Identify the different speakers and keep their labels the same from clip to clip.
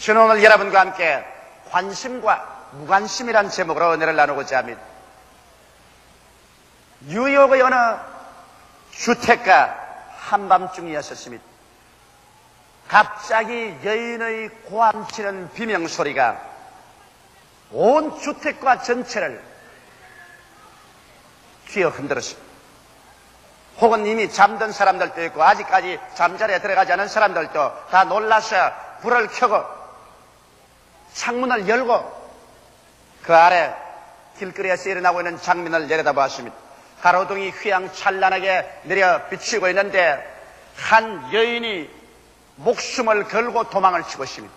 Speaker 1: 저는 오늘 여러분과 함께 관심과 무관심이란 제목으로 은혜를 나누고자 합니다. 뉴욕의 어느 주택가 한밤중이었습니다. 갑자기 여인의 고함치는 비명소리가 온 주택가 전체를 휘어 흔들었습니다. 혹은 이미 잠든 사람들도 있고 아직까지 잠자리에 들어가지 않은 사람들도 다 놀라서 불을 켜고 창문을 열고 그 아래 길거리에서 일어나고 있는 장면을 내려다보았습니다. 가로등이 휘황찬란하게 내려 비치고 있는데 한 여인이 목숨을 걸고 도망을 치고 있습니다.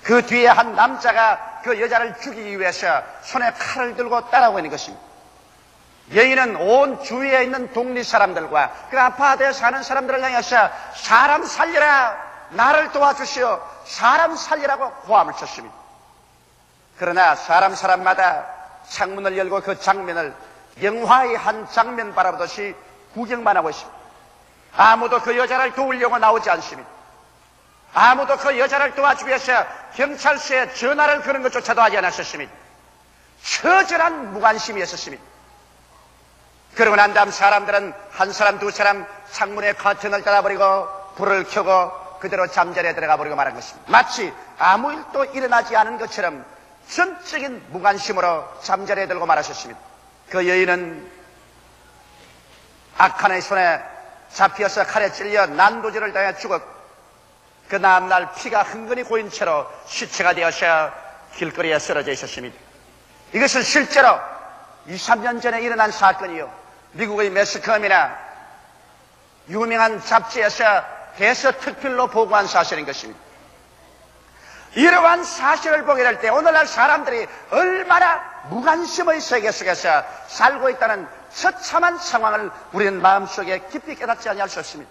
Speaker 1: 그 뒤에 한 남자가 그 여자를 죽이기 위해서 손에 칼을 들고 따라오고 있는 것입니다. 여인은 온 주위에 있는 동리 사람들과 그 아파트에 사는 사람들을 향해서 사람 살려라, 나를 도와주시오, 사람 살리라고 고함을 쳤습니다. 그러나 사람마다 창문을 열고 그 장면을 영화의 한 장면 바라보듯이 구경만 하고 있습니다. 아무도 그 여자를 도우려고 나오지 않습니다. 아무도 그 여자를 도와주기 위해서 경찰서에 전화를 거는 것조차도 하지 않았습니다. 처절한 무관심이었습니다. 그러고 난 다음 사람들은 한 사람 두 사람 창문에 커튼을 닫아버리고 불을 켜고 그대로 잠자리에 들어가 버리고 말한 것입니다. 마치 아무 일도 일어나지 않은 것처럼 전적인 무관심으로 잠자리에 들고 말하셨습니다. 그 여인은 악한의 손에 잡혀서 칼에 찔려 난도질을 당해 죽었고 그 다음날 피가 흥건히 고인 채로 시체가 되어서 길거리에 쓰러져 있었습니다. 이것은 실제로 2, 3년 전에 일어난 사건이요, 미국의 매스컴이나 유명한 잡지에서 대서특필로 보고한 사실인 것입니다. 이러한 사실을 보게 될 때 오늘날 사람들이 얼마나 무관심의 세계 속에서 살고 있다는 처참한 상황을 우리는 마음속에 깊이 깨닫지 아니할 수 없습니다.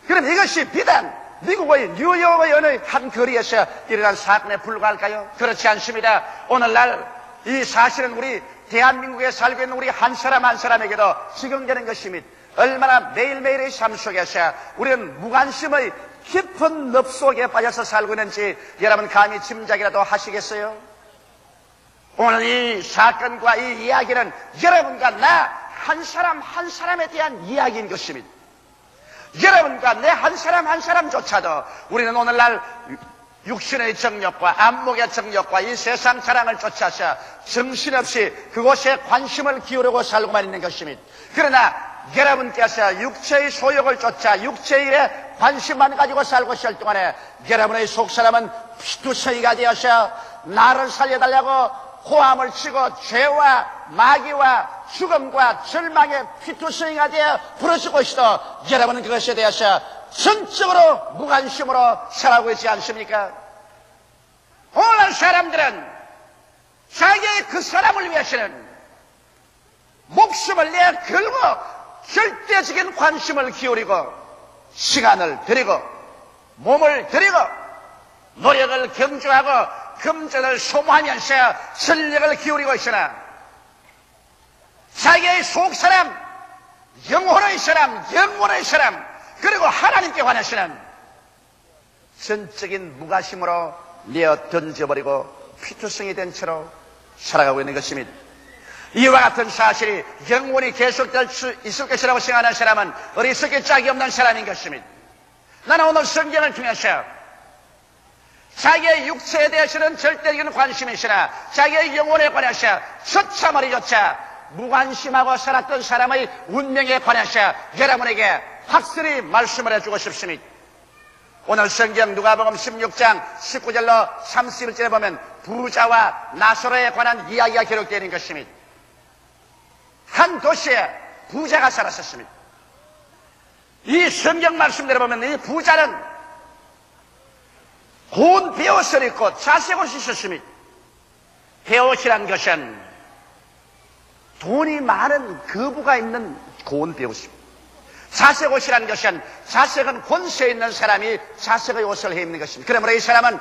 Speaker 1: 그럼 이것이 비단 미국의 뉴욕의 어느 한 거리에서 일어난 사건에 불과할까요? 그렇지 않습니다. 오늘날 이 사실은 우리 대한민국에 살고 있는 우리 한 사람 한 사람에게도 적용되는 것입니다. 얼마나 매일매일의 삶 속에서 우리는 무관심의 깊은 늪 속에 빠져서 살고 있는지 여러분 감히 짐작이라도 하시겠어요? 오늘 이 사건과 이 이야기는 여러분과 나 한 사람 한 사람에 대한 이야기인 것입니다. 여러분과 내 한 사람 한 사람조차도 우리는 오늘날 육신의 정욕과 안목의 정욕과 이 세상 자랑을 쫓아서 정신없이 그곳에 관심을 기울이고 살고만 있는 것입니다. 그러나 여러분께서 육체의 소욕을 쫓아 육체의 일에 관심만 가지고 살고 있을 동안에 여러분의 속사람은 피투성이가 되어서 나를 살려달라고 호함을 치고 죄와 마귀와 죽음과 절망의 피투성이가 되어 부르짖고 있어도 여러분은 그것에 대해서 전적으로 무관심으로 살아가고 있지 않습니까? 오늘 사람들은 자기의 그 사람을 위해서는 목숨을 내 걸고 절대적인 관심을 기울이고 시간을 들이고 몸을 들이고 노력을 경주하고 금전을 소모하면서 전력을 기울이고 있으나 자기의 속사람, 영혼의 사람, 영혼의 사람 그리고 하나님께 관해서는 전적인 무관심으로 내어 던져버리고 피투성이 된 채로 살아가고 있는 것입니다. 이와 같은 사실이 영원히 계속될 수 있을 것이라고 생각하는 사람은 어리석기 짝이 없는 사람인 것입니다. 나는 오늘 성경을 통해서 자기의 육체에 대해서는 절대적인 관심이 있으나 자기의 영혼에 관해서 처참하리조차 무관심하고 살았던 사람의 운명에 관해서 여러분에게 확실히 말씀을 해주고 싶습니다. 오늘 성경 누가복음 16장 19절로 31절에 보면 부자와 나사로에 관한 이야기가 기록되어 있는 것입니다. 한 도시에 부자가 살았었습니다. 이 성경 말씀대로 보면 이 부자는 고운 베옷을 입고 자색옷이 있었습니다. 베옷이란 것은 돈이 많은 거부가 입는 고운 베옷입니다. 자색옷이라는 것은 자색은 권세 있는 사람이 자색의 옷을 해 입는 것입니다. 그러므로 이 사람은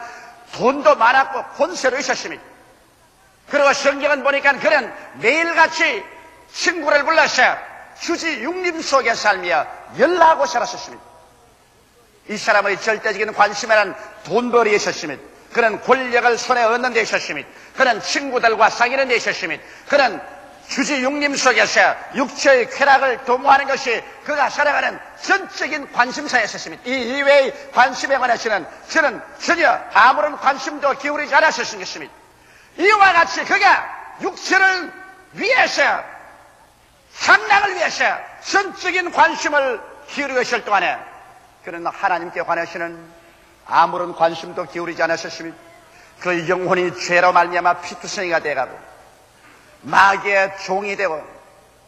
Speaker 1: 돈도 많았고 권세도 있었습니다. 그리고 성경은 보니까 그는 매일같이 친구를 불러서 휴지 육림 속에 살며 연락하고 살았었습니다. 이 사람의 절대적인 관심에는 돈벌이에 있었습니다. 그런 권력을 손에 얻는 데 있었으며, 그런 친구들과 사귀는 데 있었으며, 그런 주지 육림 속에서 육체의 쾌락을 도모하는 것이 그가 살아가는 전적인 관심사였었습니다. 이 이외의 관심에 관해서는 저는 전혀 아무런 관심도 기울이지 않았었던 것입니다. 이와 같이 그가 육체를 위해서, 상랑을 위해서 전적인 관심을 기울이고 있을 동안에 그는 하나님께 관해서는 아무런 관심도 기울이지 않았었습니다. 그 영혼이 죄로 말미암아 피투성이가 되어가고 마귀의 종이 되고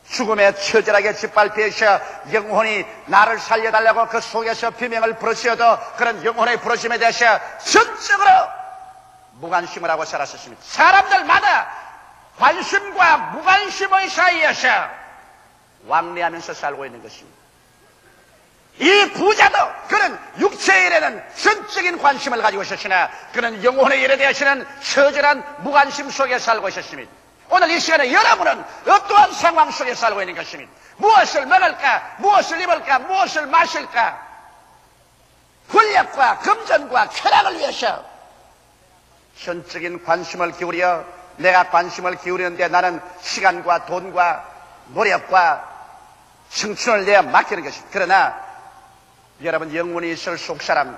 Speaker 1: 죽음에 처절하게 짓밟혀서 영혼이 나를 살려달라고 그 속에서 비명을 부르짖어도 그런 영혼의 부르심에 대해서 전적으로 무관심을 하고 살았었습니다. 사람들마다 관심과 무관심의 사이에서 왕래하면서 살고 있는 것입니다. 이 부자도 그는 육체의 일에는 전적인 관심을 가지고 있었으나 그는 영혼의 일에 대해서는 처절한 무관심 속에 살고 있었습니다. 오늘 이 시간에 여러분은 어떠한 상황 속에 살고 있는 것입니다. 무엇을 먹을까, 무엇을 입을까, 무엇을 마실까, 권력과 금전과 쾌락을 위해서 전적인 관심을 기울여 내가 관심을 기울이는데 나는 시간과 돈과 노력과 청춘을 내어 맡기는 것입니다. 그러나 여러분, 영원히 있을 속사람,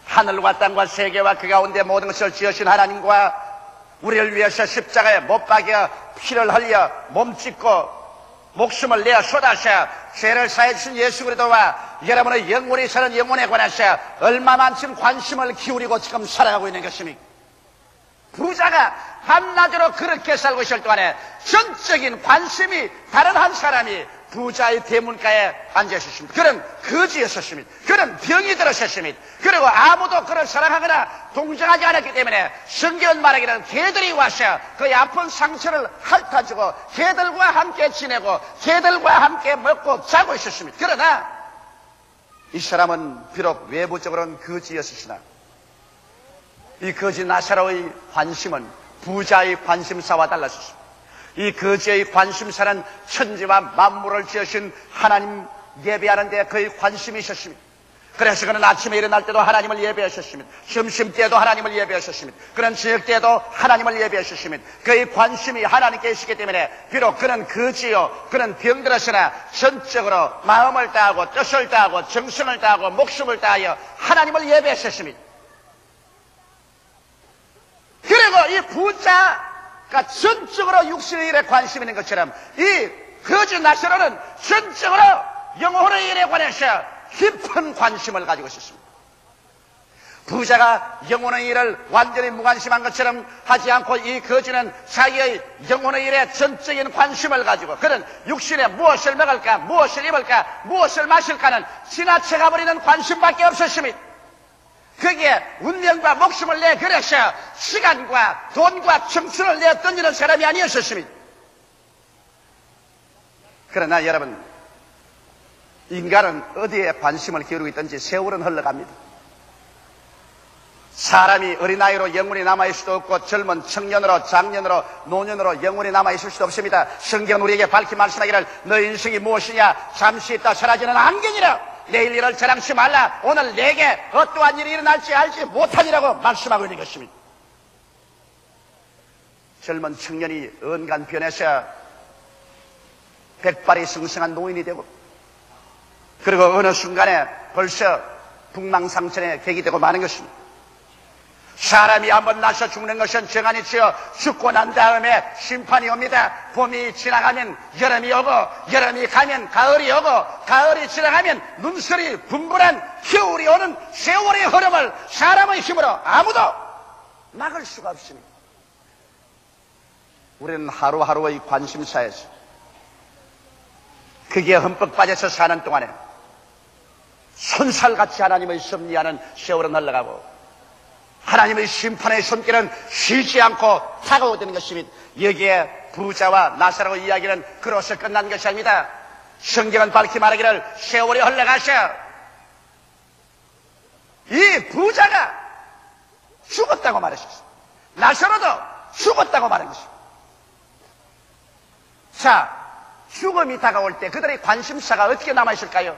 Speaker 1: 하늘과 땅과 세계와 그 가운데 모든 것을 지으신 하나님과 우리를 위해서 십자가에 못 박여 피를 흘려 몸짓고 목숨을 내어 쏟아서 죄를 사해 주신 예수 그리스도와 여러분의 영원히 사는 영혼에 관해서 얼마만큼 관심을 기울이고 지금 살아가고 있는 것입니까? 부자가 밤낮으로 그렇게 살고 있을 동안에 전적인 관심이 다른 한 사람이 부자의 대문가에 앉아 있었습니다. 그는 거지였었습니다. 그는 병이 들었었습니다. 그리고 아무도 그를 사랑하거나 동정하지 않았기 때문에 성경은 말하기를 개들이 와서 그의 아픈 상처를 핥아주고 개들과 함께 지내고 개들과 함께 먹고 자고 있었습니다. 그러나 이 사람은 비록 외부적으로는 거지였으나 이 거지 나사로의 관심은 부자의 관심사와 달랐습니다. 이 거지의 관심사는 천지와 만물을 지으신 하나님 예배하는데 그의 관심이 있었습니다. 그래서 그는 아침에 일어날 때도 하나님을 예배하셨습니다. 점심때도 하나님을 예배하셨습니다. 그는 저녁때도 하나님을 예배하셨습니다. 그의 관심이 하나님께 있었기 때문에 비록 그는 거지요, 그는 병들었으나 전적으로 마음을 다하고 뜻을 다하고 정성을 다하고 목숨을 다하여 하나님을 예배하셨습니다. 그리고 이 부자가 전적으로 육신의 일에 관심이 있는 것처럼 이 거지 나사로는 전적으로 영혼의 일에 관해서 깊은 관심을 가지고 있었습니다. 부자가 영혼의 일을 완전히 무관심한 것처럼 하지 않고 이 거지는 자기의 영혼의 일에 전적인 관심을 가지고 그는 육신에 무엇을 먹을까, 무엇을 입을까, 무엇을 마실까는 지나쳐가 버리는 관심밖에 없었습니다. 거기에 운명과 목숨을 내 그래서 시간과 돈과 청춘을 내 던지는 사람이 아니었습니다. 그러나 여러분, 인간은 어디에 관심을 기울이고 있든지 세월은 흘러갑니다. 사람이 어린아이로 영원히 남아있을 수도 없고 젊은 청년으로 장년으로 노년으로 영원히 남아있을 수도 없습니다. 성경은 우리에게 밝히 말씀하기를 너의 인생이 무엇이냐, 잠시 있다 사라지는 안개니라. 내일 일을 자랑치 말라. 오늘 내게 어떠한 일이 일어날지 알지 못하니라고 말씀하고 있는 것입니다. 젊은 청년이 언간 변해서 백발이 승승한 노인이 되고 그리고 어느 순간에 벌써 북망상천에 객이 되고 마는 것입니다. 사람이 한번 나서 죽는 것은 정한이 지어 죽고 난 다음에 심판이 옵니다. 봄이 지나가면 여름이 오고 여름이 가면 가을이 오고 가을이 지나가면 눈설이 분분한 겨울이 오는 세월의 흐름을 사람의 힘으로 아무도 막을 수가 없습니다. 우리는 하루하루의 관심사에서 그게 흠뻑 빠져서 사는 동안에 손살같이 하나님의 섭리하는 세월은 흘러가고 하나님의 심판의 손길은 쉬지 않고 다가오는 것입니다. 여기에 부자와 나사로 이야기는 그로서 끝난 것이 아닙니다. 성경은 밝히 말하기를 세월이 흘러가서 이 부자가 죽었다고 말했습니다. 나사로도 죽었다고 말한 것입니다. 자, 죽음이 다가올 때 그들의 관심사가 어떻게 남아있을까요?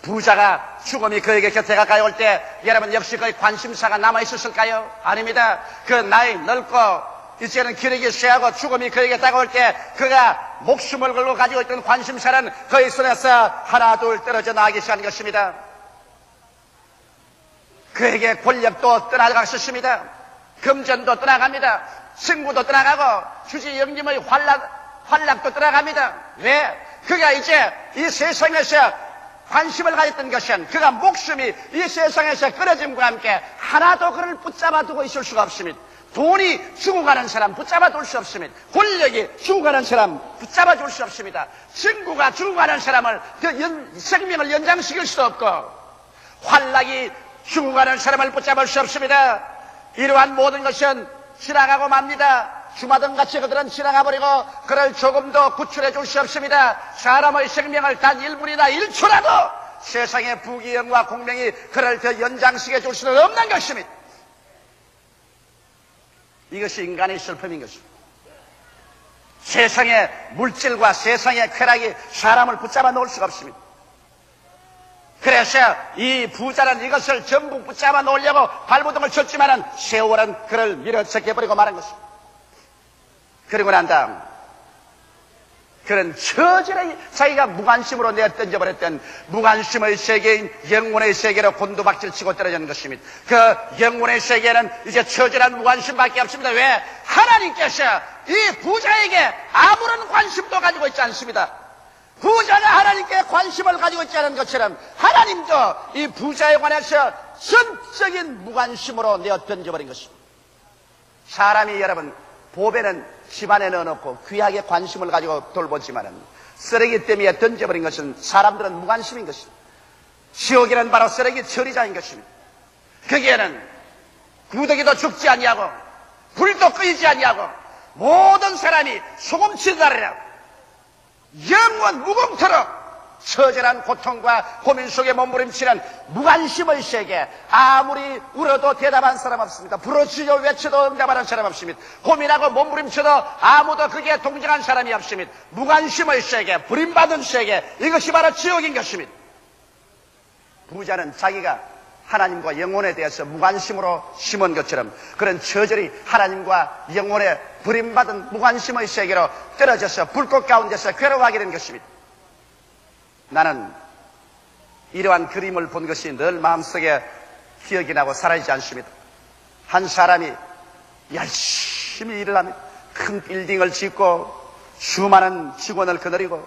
Speaker 1: 부자가 죽음이 그에게 곁에 가까이 올 때 여러분 역시 그의 관심사가 남아있었을까요? 아닙니다. 그 나이 늙고 이제는 기력이 쇠하고 죽음이 그에게 다가올 때 그가 목숨을 걸고 가지고 있던 관심사는 그의 손에서 하나 둘 떨어져 나가기 시작한 것입니다. 그에게 권력도 떠나갔었습니다. 금전도 떠나갑니다. 승부도 떠나가고 주지 영림의 활락도 떠나갑니다. 왜? 그가 이제 이 세상에서 관심을 가졌던 것은 그가 목숨이 이 세상에서 끊어짐과 함께 하나도 그를 붙잡아 두고 있을 수가 없습니다. 돈이 죽어가는 사람 붙잡아 둘 수 없습니다. 권력이 죽어가는 사람 붙잡아 줄 수 없습니다. 친구가 죽어가는 사람을 생명을 연장시킬 수도 없고 활락이 죽어가는 사람을 붙잡을 수 없습니다. 이러한 모든 것은 지나가고 맙니다. 주마등같이 그들은 지나가버리고 그를 조금도 구출해 줄 수 없습니다. 사람의 생명을 단 1분이나 1초라도 세상의 부귀영화 공명이 그를 더 연장시켜 줄 수는 없는 것입니다. 이것이 인간의 슬픔인 것입니다. 세상의 물질과 세상의 쾌락이 사람을 붙잡아 놓을 수가 없습니다. 그래서 이 부자는 이것을 전부 붙잡아 놓으려고 발버둥을 쳤지만은 세월은 그를 밀어చె겨버리고 말한 것입니다. 그리고 난 다음 그는 처절히 자기가 무관심으로 내던져버렸던 무관심의 세계인 영혼의 세계로 곤두박질 치고 떨어지는 것입니다. 그 영혼의 세계는 이제 처절한 무관심밖에 없습니다. 왜? 하나님께서 이 부자에게 아무런 관심도 가지고 있지 않습니다. 부자가 하나님께 관심을 가지고 있지 않은 것처럼 하나님도 이 부자에 관해서 전적인 무관심으로 내어던져버린 것입니다. 사람이 여러분 보배는 집안에 넣어놓고 귀하게 관심을 가지고 돌보지만은 쓰레기 때문에 던져버린 것은 사람들은 무관심인 것입니다. 지옥에는 바로 쓰레기 처리장인 것입니다. 거기에는 구더기도 죽지 아니하고 불도 끄이지 아니하고 모든 사람이 소금치다리라 영원 무공토록 처절한 고통과 고민 속에 몸부림치는 무관심의 세계. 아무리 울어도 대답한 사람 없습니다. 부르짖어 외쳐도 응답하는 사람 없습니다. 고민하고 몸부림쳐도 아무도 그게 동정한 사람이 없습니다. 무관심의 세계, 부림받은 세계, 이것이 바로 지옥인 것입니다. 부자는 자기가 하나님과 영혼에 대해서 무관심으로 심은 것처럼 그런 처절히 하나님과 영혼에 부림받은 무관심의 세계로 떨어져서 불꽃 가운데서 괴로워하게 된 것입니다. 나는 이러한 그림을 본 것이 늘 마음속에 기억이 나고 사라지지 않습니다. 한 사람이 열심히 일을 합니다. 큰 빌딩을 짓고 수많은 직원을 거느리고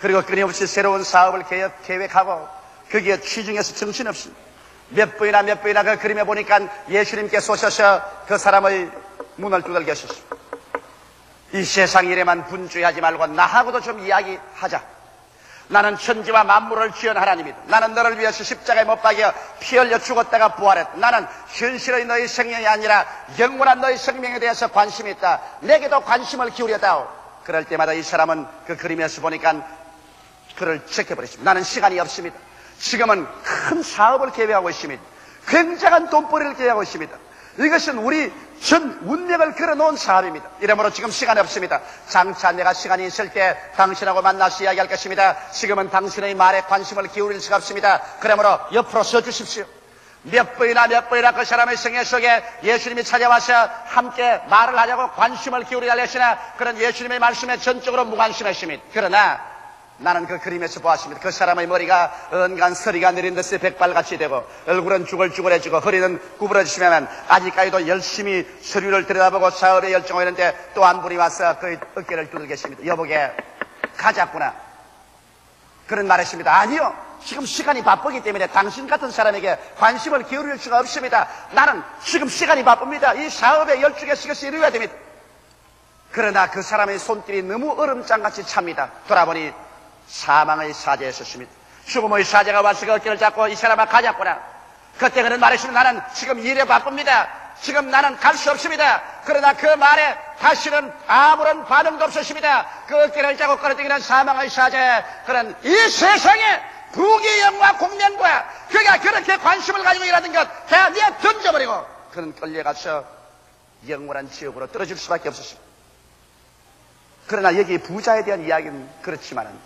Speaker 1: 그리고 끊임없이 새로운 사업을 계획하고 거기에 취중해서 정신없이 몇 번이나 그 그림에 보니까 예수님께서 오셔서 그 사람의 문을 두들겨 주셨습니다. 이 세상 일에만 분주하지 말고 나하고도 좀 이야기하자. 나는 천지와 만물을 지은 하나님이다. 나는 너를 위해서 십자가에 못 박여 피 흘려 죽었다가 부활했다. 나는 현실의 너희 생명이 아니라 영원한 너희 생명에 대해서 관심이 있다. 내게도 관심을 기울여다오. 그럴 때마다 이 사람은 그 그림에서 보니까 그를 제껴버렸습니다. 나는 시간이 없습니다. 지금은 큰 사업을 계획하고 있습니다. 굉장한 돈벌이를 계획하고 있습니다. 이것은 우리 전 운명을 걸어놓은 사업입니다. 이러므로 지금 시간이 없습니다. 장차 내가 시간이 있을 때 당신하고 만나서 이야기할 것입니다. 지금은 당신의 말에 관심을 기울일 수가 없습니다. 그러므로 옆으로 서주십시오. 몇 번이나 그 사람의 생애 속에 예수님이 찾아와서 함께 말을 하려고 관심을 기울이려 하시나 그런 예수님의 말씀에 전적으로 무관심했습니다. 그러나 나는 그 그림에서 보았습니다. 그 사람의 머리가 은간 서리가 내린 듯이 백발같이 되고 얼굴은 쭈글쭈글해지고 허리는 구부러지시면 아직까지도 열심히 서류를 들여다보고 사업에 열정을 했는데 또 한 분이 와서 그의 어깨를 두들겨 계십니다. 여보게 가자꾸나. 그런 말했습니다. 아니요. 지금 시간이 바쁘기 때문에 당신 같은 사람에게 관심을 기울일 수가 없습니다. 나는 지금 시간이 바쁩니다. 이 사업에 열중해서 이것이 이루어야 됩니다. 그러나 그 사람의 손길이 너무 얼음장같이 찹니다. 돌아보니 사망의 사자에 있었습니다. 죽음의 사자가 와서 그 어깨를 잡고 이 사람아 가자꾸나. 그때 그는 말했습니다. 나는 지금 일에 바쁩니다. 지금 나는 갈 수 없습니다. 그러나 그 말에 다시는 아무런 반응도 없었습니다. 그 어깨를 잡고 끌어당기는 사망의 사자에 그는 이 세상에 부귀영화 공명과 그가 그렇게 관심을 가지고 일하는 것 다 내어 던져버리고 그는 끌려가서 영원한 지옥으로 떨어질 수밖에 없었습니다. 그러나 여기 부자에 대한 이야기는 그렇지만은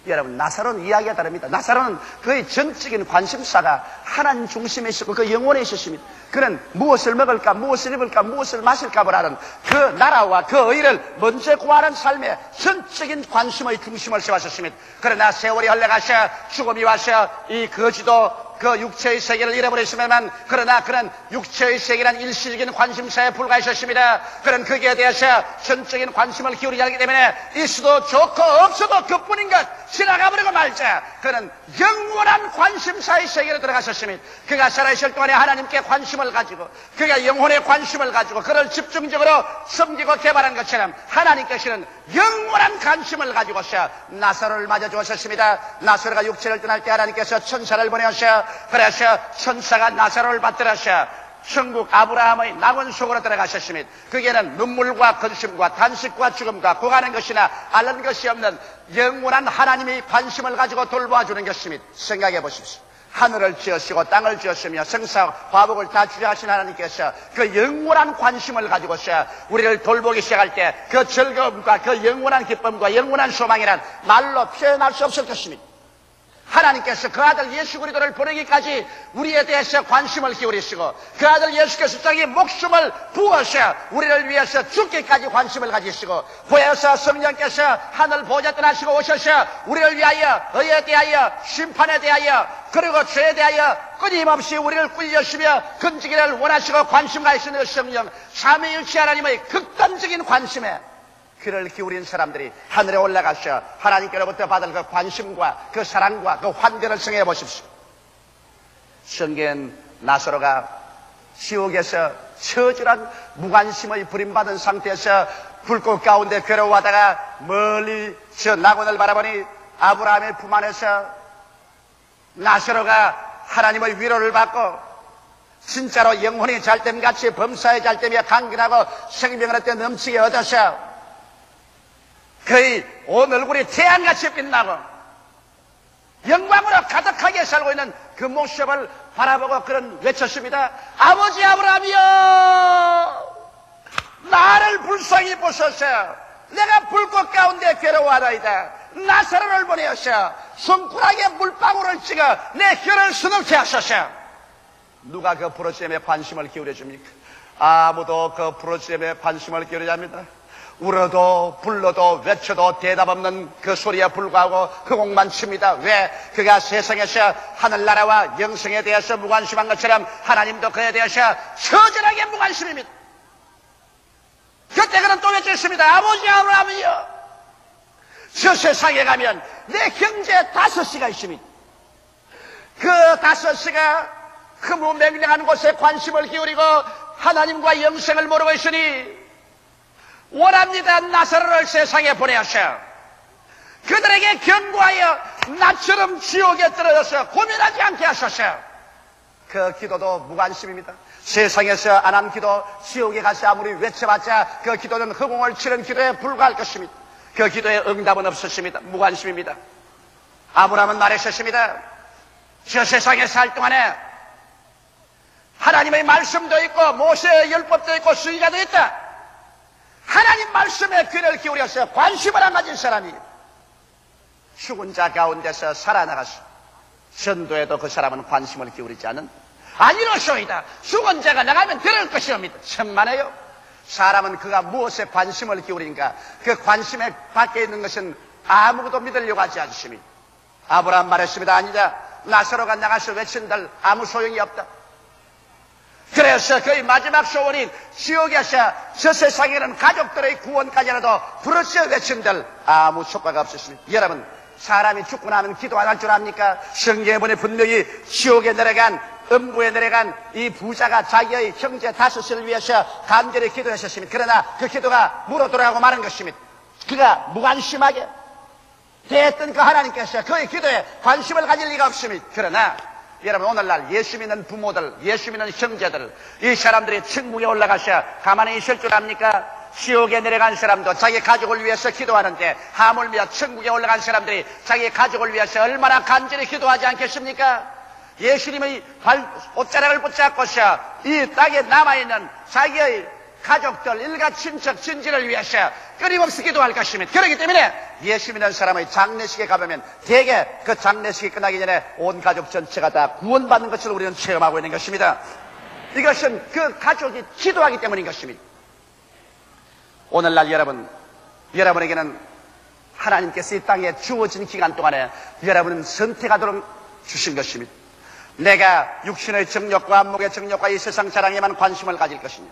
Speaker 1: 여러분, 나사로는 이야기가 다릅니다. 나사로는 그의 전적인 관심사가 하나님 중심에 있었고 그 영혼에 있었습니다. 그는 무엇을 먹을까, 무엇을 입을까, 무엇을 마실까 보라는 그 나라와 그 의를 먼저 구하는 삶에 전적인 관심의 중심을 세웠었습니다. 그러나 세월이 흘러가셔 죽음이 와서 이 거지도 그 육체의 세계를 잃어버렸으면, 그러나 그는 육체의 세계란 일시적인 관심사에 불과했었습니다. 그는 거기에 대해서 전적인 관심을 기울이지 않기 때문에 있어도 좋고 없어도 그뿐인 것 지나가버리고 말자. 그는 영원한 관심사의 세계로 들어갔었습니다. 그가 살아있을 동안에 하나님께 관심을 가지고 그가 영혼의 관심을 가지고 그를 집중적으로 섬기고 개발한 것처럼 하나님께서는 영원한 관심을 가지고서 나사로를 맞아주었습니다. 나사로가 육체를 떠날 때 하나님께서 천사를 보내셔 그래서 천사가 나사로를 받들어서 천국 아브라함의 낙원 속으로 들어가셨습니다. 거기에는 눈물과 근심과 단식과 죽음과 구하는 것이나 앓는 것이 없는 영원한 하나님이 관심을 가지고 돌보아주는 것입니다. 생각해 보십시오. 하늘을 지으시고 땅을 지으시며 생사 화복을 다 주장하신 하나님께서 그 영원한 관심을 가지고서 우리를 돌보기 시작할 때 그 즐거움과 그 영원한 기쁨과 영원한 소망이란 말로 표현할 수 없을 것입니다. 하나님께서 그 아들 예수 그리스도를 보내기까지 우리에 대해서 관심을 기울이시고 그 아들 예수께서 자기 목숨을 부어서 우리를 위해서 죽기까지 관심을 가지시고 보혜사 성령께서 하늘 보좌 떠나시고 오셔서 우리를 위하여 의에 대하여 심판에 대하여 그리고 죄에 대하여 끊임없이 우리를 꾸짖으시며 건지기를 원하시고 관심 가지시는 성령 삼위일체 하나님의 극단적인 관심에 귀를 기울인 사람들이 하늘에 올라가셔 하나님께로부터 받을 그 관심과 그 사랑과 그 환대를 생각해 보십시오. 성경엔 나사로가 지옥에서 처절한 무관심의 부림받은 상태에서 불꽃 가운데 괴로워하다가 멀리 저 낙원을 바라보니 아브라함의 품 안에서 나사로가 하나님의 위로를 받고 진짜로 영혼이 잘됨같이 범사에 잘됨에 강건하고 생명을 얻되 넘치게 얻어서 그의 온 얼굴이 태양같이 빛나고 영광으로 가득하게 살고 있는 그 모습을 바라보고 그런 외쳤습니다. 아버지 아브라함이여, 나를 불쌍히 보소서. 내가 불꽃 가운데 괴로워하나이다. 나사로를 보내어서 손가락에 물방울을 찍어 내 혀를 수놓게 하소서. 누가 그 부르짖음에 관심을 기울여 줍니까? 아무도 그 부르짖음에 관심을 기울이지 않습니다. 울어도 불러도 외쳐도 대답 없는 그 소리에 불구하고 흑옥만 칩니다. 왜? 그가 세상에서 하늘나라와 영생에 대해서 무관심한 것처럼 하나님도 그에 대해서 처절하게 무관심입니다. 그때 그는 또 외쳤습니다. 아버지 아브라함이여, 저 세상에 가면 내 형제 5씨가 있습니다. 그 5씨가 흠으로 맹랑한 곳에 관심을 기울이고 하나님과 영생을 모르고 있으니 원합니다. 나사로를 세상에 보내셔 그들에게 경고하여 나처럼 지옥에 떨어져서 고민하지 않게 하소서. 그 기도도 무관심입니다. 세상에서 안 한 기도 지옥에 가서 아무리 외쳐봤자 그 기도는 허공을 치는 기도에 불과할 것입니다. 그 기도에 응답은 없었습니다. 무관심입니다. 아브라함은 말했었습니다. 저 세상에 살 동안에 하나님의 말씀도 있고 모세의 율법도 있고 수의자도 있다. 하나님 말씀에 귀를 기울여서 관심을 안 가진 사람이 죽은 자 가운데서 살아나가서 전도에도 그 사람은 관심을 기울이지 않은 아니로소이다. 죽은 자가 나가면 들을 것이 옵니다. 천만에요. 사람은 그가 무엇에 관심을 기울인가, 그 관심에 밖에 있는 것은 아무것도 믿으려고 하지 않습니다. 아브라함 말했습니다. 아니다. 나사로가 나가서 외친들 아무 소용이 없다. 그래서 그의 마지막 소원인 지옥에서 저 세상에는 가족들의 구원까지라도 부르짖어 외친들 아무 효과가 없었습니다. 여러분, 사람이 죽고 나면 기도 안 할 줄 압니까? 성경에 보니 분명히 지옥에 내려간 음부에 내려간 이 부자가 자기의 형제 5을 위해서 간절히 기도했었습니다. 그러나 그 기도가 무로 돌아가고 마는 것입니다. 그가 무관심하게 대했던 그 하나님께서 그의 기도에 관심을 가질 리가 없습니다. 그러나 여러분, 오늘날 예수 믿는 부모들, 예수 믿는 형제들, 이 사람들이 천국에 올라가셔 가만히 있을 줄 압니까? 지옥에 내려간 사람도 자기 가족을 위해서 기도하는데 하물며 천국에 올라간 사람들이 자기 가족을 위해서 얼마나 간절히 기도하지 않겠습니까? 예수님의 옷자락을 붙잡고서 이 땅에 남아있는 자기의 가족들, 일가 친척, 친지를 위해서 끊임없이 기도할 것입니다. 그렇기 때문에 예수 믿는 사람의 장례식에 가보면 대개 그 장례식이 끝나기 전에 온 가족 전체가 다 구원받는 것을 우리는 체험하고 있는 것입니다. 이것은 그 가족이 기도하기 때문인 것입니다. 오늘날 여러분에게는 하나님께서 이 땅에 주어진 기간 동안에 여러분은 선택하도록 주신 것입니다. 내가 육신의 정욕과 안목의 정욕과 이 세상 자랑에만 관심을 가질 것이냐,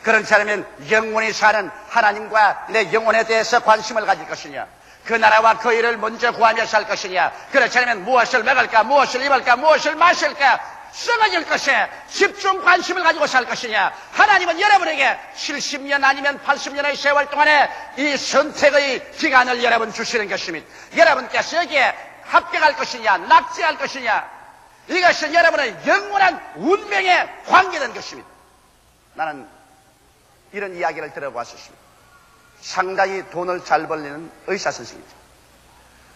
Speaker 1: 그렇지 않으면 영원히 사는 하나님과 내 영혼에 대해서 관심을 가질 것이냐, 그 나라와 그 일을 먼저 구하며 살 것이냐, 그렇지 않으면 무엇을 먹을까, 무엇을 입을까, 무엇을 마실까 썩어질 것에 집중 관심을 가지고 살 것이냐. 하나님은 여러분에게 70년 아니면 80년의 세월 동안에 이 선택의 기간을 여러분 주시는 것입니다. 여러분께서 여기에 합격할 것이냐, 낙제할 것이냐, 이것은 여러분의 영원한 운명에 관계된 것입니다. 나는 이런 이야기를 들어보았습니다. 상당히 돈을 잘 벌리는 의사 선생님이죠.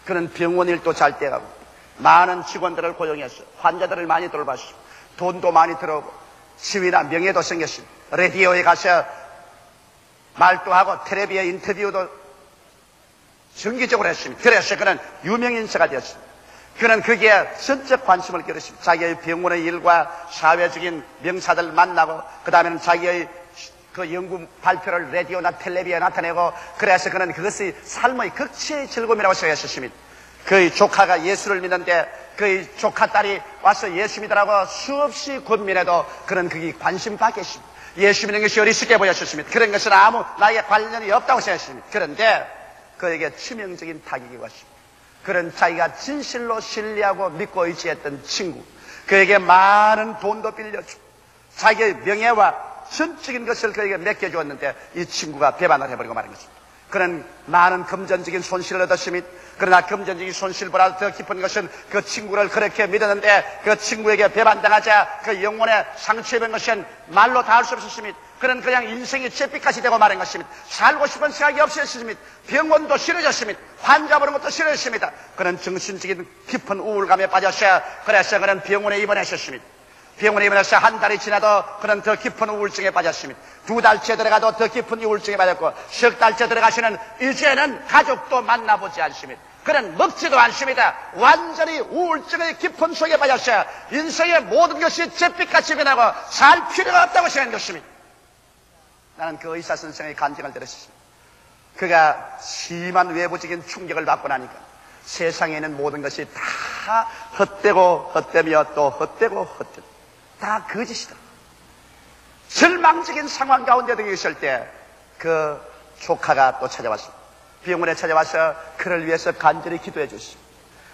Speaker 1: 그는 병원 일도 잘 떼가고 많은 직원들을 고용해서 환자들을 많이 돌봤습니다. 돈도 많이 들어오고 지위나 명예도 생겼습니다. 라디오에 가서 말도 하고 텔레비에 인터뷰도 정기적으로 했습니다. 그래서 그는 유명인사가 되었습니다. 그는 거기에 전적 관심을 기울였습니다. 자기의 병원의 일과 사회적인 명사들 만나고, 그 다음에는 자기의 그 연구 발표를 라디오나 텔레비에 나타내고, 그래서 그는 그것이 삶의 극치의 즐거움이라고 생각했습니다. 그의 조카가 예수를 믿는데 그의 조카 딸이 와서 예수 믿으라고 수없이 권면해도 그는 거기 관심 밖이었습니다. 예수 믿는 것이 어리석게 보였습니다. 그런 것은 아무 나에게 관련이 없다고 생각했습니다. 그런데 그에게 치명적인 타격이 왔습니다. 그런 자기가 진실로 신뢰하고 믿고 의지했던 친구, 그에게 많은 돈도 빌려주고 자기의 명예와 전적인 것을 그에게 맡겨주었는데 이 친구가 배반을 해버리고 말한 것입니다. 그는 많은 금전적인 손실을 얻었습니다. 그러나 금전적인 손실보다 더 깊은 것은 그 친구를 그렇게 믿었는데 그 친구에게 배반당하자 그 영혼에 상처 입은 것은 말로 다 할 수 없었습니다. 그는 그냥 인생이 잿빛같이 되고 마른 것입니다. 살고 싶은 생각이 없었습니다. 병원도 싫어졌습니다. 환자 보는 것도 싫어졌습니다. 그는 정신적인 깊은 우울감에 빠졌어요. 그래서 그는 병원에 입원했었습니다. 병원에 입원해서 한 달이 지나도 그는 더 깊은 우울증에 빠졌습니다. 2달째 들어가도 더 깊은 우울증에 빠졌고, 10달째 들어가시는 이제는 가족도 만나보지 않습니다. 그는 먹지도 않습니다. 완전히 우울증의 깊은 속에 빠졌어요. 인생의 모든 것이 잿빛같이 변하고 살 필요가 없다고 생각한 것입니다. 나는 그 의사 선생의 간증을 들었습니다. 그가 심한 외부적인 충격을 받고 나니까 세상에 있는 모든 것이 다 헛되고 헛되며 또 헛되고 헛되고 다 거짓이다. 절망적인 상황 가운데 있을 때 그 조카가 또 찾아왔습니다. 병원에 찾아와서 그를 위해서 간절히 기도해 줬습니다.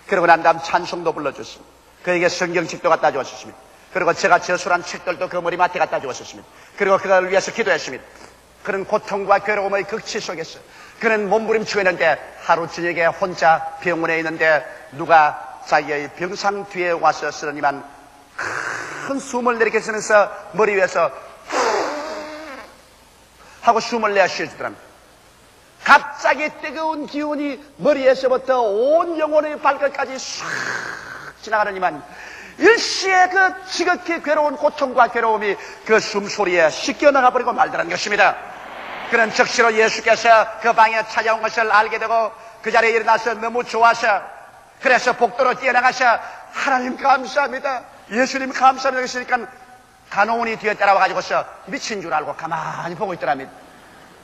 Speaker 1: 그러고 난 다음 찬송도 불러줬습니다. 그에게 성경책도 갖다 주었습니다. 그리고 제가 저술한 책들도 그 머리맡에 갖다 주었습니다. 그리고 그를 위해서 기도했습니다. 그는 고통과 괴로움의 극치 속에서 그는 몸부림치고 있는데 하루 저녁에 혼자 병원에 있는데 누가 자기의 병상 뒤에 와서 쓰러니만 큰 숨을 내리켜쓰면서 머리 위에서 하고 숨을 내어 쉬어주더랍니다. 갑자기 뜨거운 기운이 머리에서부터 온 영혼의 발끝까지 싹 지나가더니만 일시에 그 지극히 괴로운 고통과 괴로움이 그 숨소리에 씻겨나가 버리고 말더라는 것입니다. 그는 즉시로 예수께서 그 방에 찾아온 것을 알게 되고 그 자리에 일어나서 너무 좋아서 그래서 복도로 뛰어나가서 하나님 감사합니다, 예수님 감사합니다 했으니까 간호원이 뒤에 따라와가지고서 미친 줄 알고 가만히 보고 있더랍니다.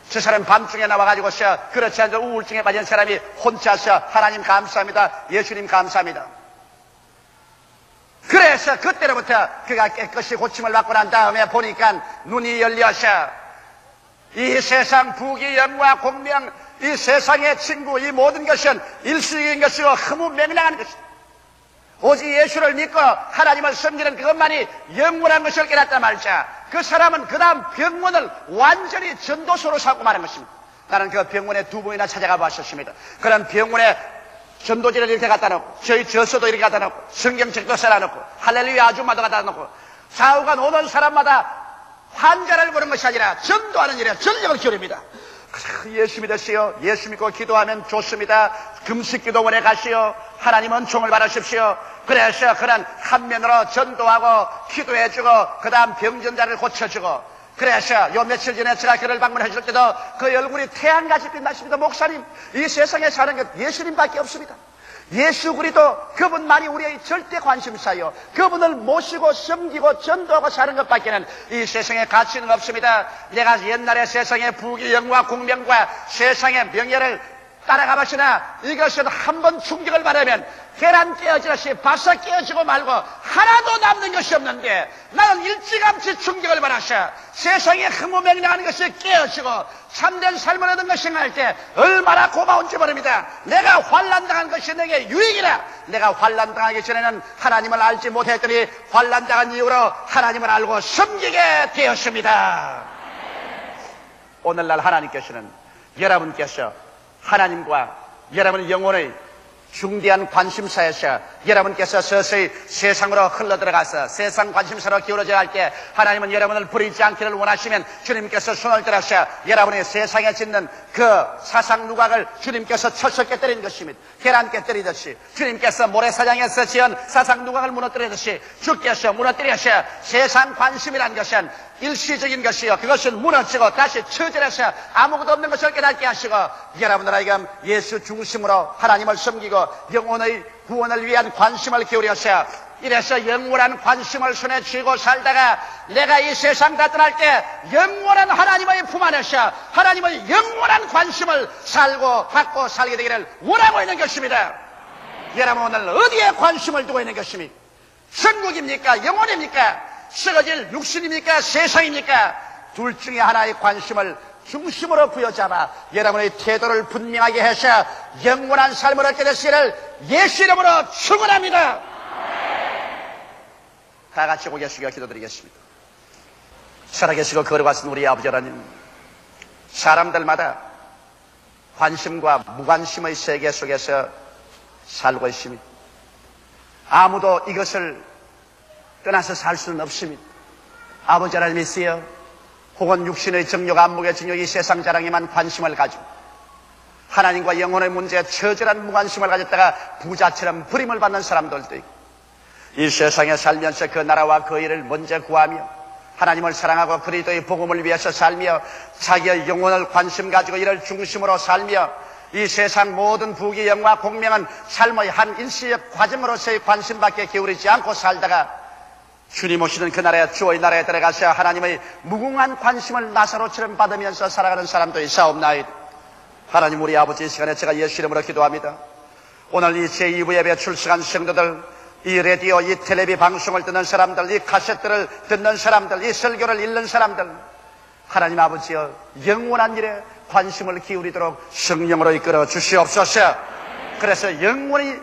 Speaker 1: 저 사람 밤중에 나와가지고서 그렇지 않은 우울증에 빠진 사람이 혼자서 하나님 감사합니다, 예수님 감사합니다. 그래서 그때로부터 그가 깨끗이 고침을 받고 난 다음에 보니까 눈이 열려서 이 세상 부귀 영화 공명, 이 세상의 친구, 이 모든 것은 일시적인 것이고 허무맹랑한 것이다. 오직 예수를 믿고 하나님을 섬기는 그것만이 영원한 것을 깨닫다 말자 그 사람은 그 다음 병원을 완전히 전도소로 삼고 마는 것입니다. 나는 그 병원에 2번이나 찾아가 봤었습니다. 그런 병원에 전도지를 이렇게 갖다 놓고 저희 저서도 이렇게 갖다 놓고 성경책도 써놔놓고 할렐루야 아줌마도 갖다 놓고 좌우간 오는 사람마다 환자를 보는 것이 아니라 전도하는 일에 전력을 기울입니다. 예수 믿으시오. 예수 믿고 기도하면 좋습니다. 금식기도원에 가시오. 하나님은 종을 받으십시오. 그래서 그는 한면으로 전도하고 기도해주고 그 다음 병전자를 고쳐주고 그래서 요 며칠 전에 제가 그를 방문했을 때도 그 얼굴이 태양같이 빛나십니다. 목사님, 이 세상에 사는 것 예수님밖에 없습니다. 예수 그리스도 그분만이 우리의 절대 관심사요. 그분을 모시고 섬기고 전도하고 사는 것밖에는 이 세상에 가치는 없습니다. 내가 옛날에 세상의 부귀 영화 공명과 세상의 명예를 따라가봤으나 이것은 한번 충격을 받으면 계란 깨어지듯이 바싹 깨어지고 말고 하나도 남는 것이 없는데 나는 일찌감치 충격을 받았어. 세상에 흐무맹랑하는 것이 깨어지고 참된 삶을 얻은 것을 생각할 때 얼마나 고마운지 모릅니다. 내가 환난당한 것이 내게 유익이라. 내가 환난당하기 전에는 하나님을 알지 못했더니 환난당한 이후로 하나님을 알고 섬기게 되었습니다. 오늘날 하나님께서는 여러분께서 하나님과 여러분의 영혼의 중대한 관심사에서 여러분께서 서서히 세상으로 흘러들어가서 세상 관심사로 기울어져 갈 때 하나님은 여러분을 버리지 않기를 원하시면 주님께서 손을 들어서 여러분의 세상에 짓는 그 사상 누각을 주님께서 철썩 깨뜨리는 것입니다. 계란 깨뜨리듯이 주님께서 모래사장에서 지은 사상 누각을 무너뜨리듯이 주께서 무너뜨려서 세상 관심이라는 것은 일시적인 것이요, 그것은 무너지고 다시 처절해서 아무것도 없는 것을 깨닫게 하시고 여러분들 하여금 예수 중심으로 하나님을 섬기고 영혼의 구원을 위한 관심을 기울여서 이래서 영원한 관심을 손에 쥐고 살다가 내가 이 세상 다 떠날 때 영원한 하나님의 품 안에서 하나님의 영원한 관심을 살고 받고 살게 되기를 원하고 있는 것입니다. 여러분 오늘 어디에 관심을 두고 있는 것입니까? 천국입니까? 영혼입니까? 썩어질 육신입니까? 세상입니까? 둘 중에 하나의 관심을 중심으로 부여잡아 여러분의 태도를 분명하게 해서 영원한 삶을 얻게 되시기를 예수 이름으로 축원합니다. 다 같이 고개 숙여 기도드리겠습니다. 살아계시고 걸어가신 우리 아버지 하나님, 사람들마다 관심과 무관심의 세계 속에서 살고 있습니다. 아무도 이것을 떠나서 살 수는 없습니다. 아버지 하나님이시여, 혹은 육신의 정욕, 안목의 정욕, 이 세상 자랑에만 관심을 가지고 하나님과 영혼의 문제에 처절한 무관심을 가졌다가 부자처럼 버림을 받는 사람들도 있고, 이 세상에 살면서 그 나라와 그 일을 먼저 구하며 하나님을 사랑하고 그리스도의 복음을 위해서 살며 자기의 영혼을 관심 가지고 이를 중심으로 살며 이 세상 모든 부귀 영화 공명은 삶의 한 일시의 과정으로서의 관심밖에 기울이지 않고 살다가 주님 오시는 그 나라에, 주의 나라에 들어가서 하나님의 무궁한 관심을 나사로처럼 받으면서 살아가는 사람도 있사옵나이다. 하나님, 우리 아버지, 이 시간에 제가 예수 이름으로 기도합니다. 오늘 이 제2부 예배에 출석한 성도들, 이 라디오, 이 텔레비 방송을 듣는 사람들, 이 카세트를 듣는 사람들, 이 설교를 읽는 사람들, 하나님 아버지여, 영원한 일에 관심을 기울이도록 성령으로 이끌어 주시옵소서. 그래서 영원히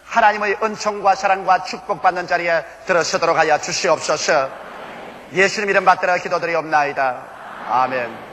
Speaker 1: 하나님의 은총과 사랑과 축복받는 자리에 들어서도록 하여 주시옵소서. 예수님 이름 받들어 기도드리옵나이다. 아멘.